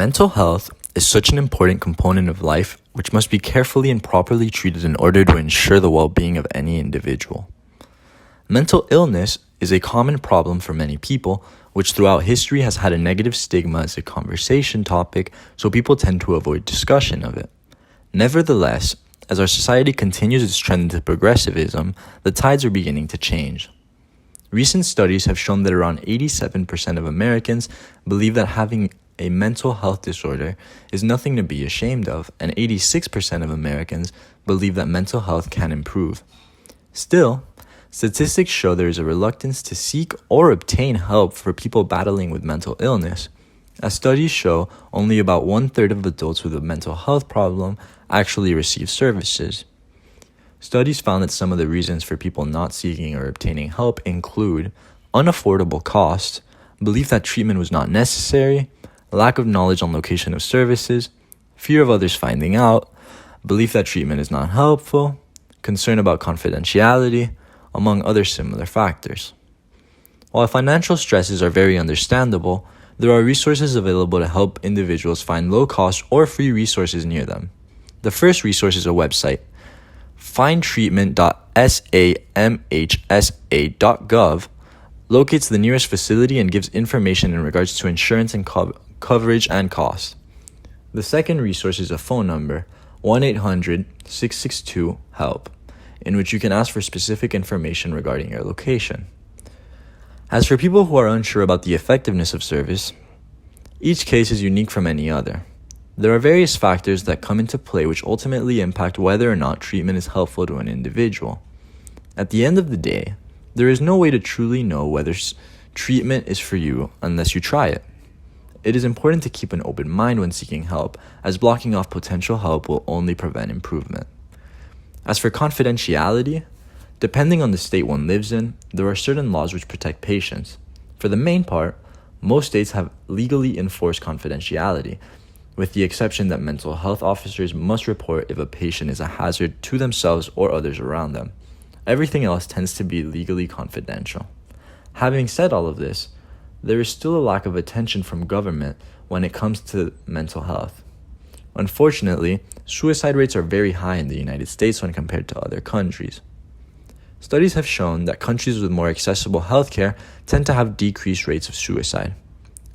Mental health is such an important component of life which must be carefully and properly treated in order to ensure the well-being of any individual. Mental illness is a common problem for many people, which throughout history has had a negative stigma as a conversation topic, so people tend to avoid discussion of it. Nevertheless, as our society continues its trend into progressivism, the tides are beginning to change. Recent studies have shown that around 87% of Americans believe that having a mental health disorder is nothing to be ashamed of, and 86% of Americans believe that mental health can improve. Still, statistics show there is a reluctance to seek or obtain help for people battling with mental illness. As studies show, only about 1/3 of adults with a mental health problem actually receive services. Studies found that some of the reasons for people not seeking or obtaining help include unaffordable costs, belief that treatment was not necessary, lack of knowledge on location of services, fear of others finding out, belief that treatment is not helpful, concern about confidentiality, among other similar factors. While financial stresses are very understandable, there are resources available to help individuals find low-cost or free resources near them. The first resource is a website, findtreatment.samhsa.gov, locates the nearest facility and gives information in regards to insurance and coverage and cost. The second resource is a phone number, 1-800-662-HELP, in which you can ask for specific information regarding your location. As for people who are unsure about the effectiveness of service, each case is unique from any other. There are various factors that come into play which ultimately impact whether or not treatment is helpful to an individual. At the end of the day, there is no way to truly know whether treatment is for you unless you try it. It is important to keep an open mind when seeking help, as blocking off potential help will only prevent improvement. As for confidentiality, depending on the state one lives in, there are certain laws which protect patients. For the main part, most states have legally enforced confidentiality, with the exception that mental health officers must report if a patient is a hazard to themselves or others around them. Everything else tends to be legally confidential. Having said all of this, there is still a lack of attention from government when it comes to mental health. Unfortunately, suicide rates are very high in the United States when compared to other countries. Studies have shown that countries with more accessible healthcare tend to have decreased rates of suicide.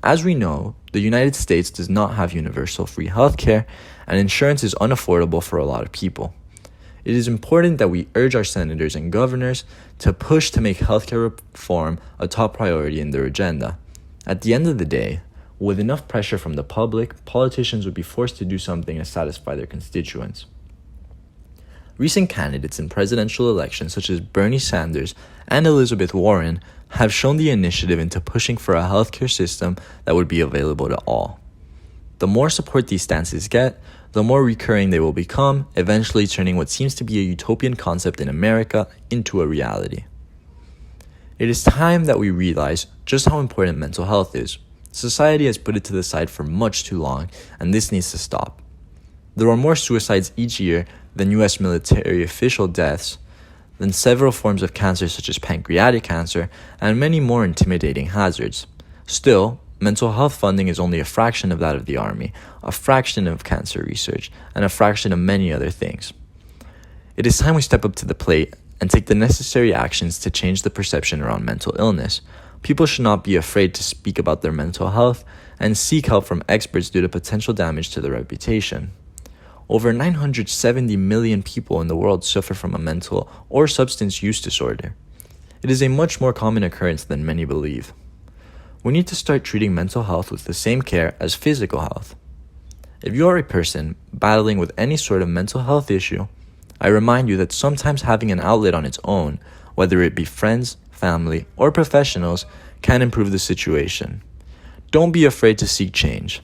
As we know, the United States does not have universal free healthcare, and insurance is unaffordable for a lot of people. It is important that we urge our senators and governors to push to make healthcare reform a top priority in their agenda. At the end of the day, with enough pressure from the public, politicians would be forced to do something to satisfy their constituents. Recent candidates in presidential elections such as Bernie Sanders and Elizabeth Warren have shown the initiative into pushing for a healthcare system that would be available to all. The more support these stances get, the more recurring they will become, eventually turning what seems to be a utopian concept in America into a reality. It is time that we realize just how important mental health is. Society has put it to the side for much too long, and this needs to stop. There are more suicides each year than US military official deaths, than several forms of cancer such as pancreatic cancer, and many more intimidating hazards. Still, mental health funding is only a fraction of that of the Army, a fraction of cancer research, and a fraction of many other things. It is time we step up to the plate and take the necessary actions to change the perception around mental illness. People should not be afraid to speak about their mental health and seek help from experts due to potential damage to their reputation. Over 970 million people in the world suffer from a mental or substance use disorder. It is a much more common occurrence than many believe. We need to start treating mental health with the same care as physical health. If you are a person battling with any sort of mental health issue, I remind you that sometimes having an outlet on its own, whether it be friends, family, or professionals, can improve the situation. Don't be afraid to seek change.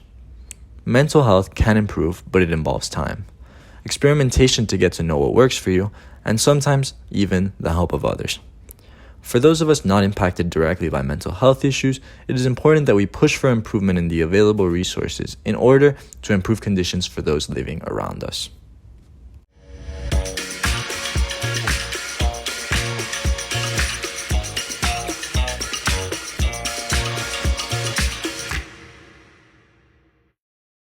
Mental health can improve, but it involves time, experimentation to get to know what works for you, and sometimes even the help of others. For those of us not impacted directly by mental health issues, it is important that we push for improvement in the available resources in order to improve conditions for those living around us.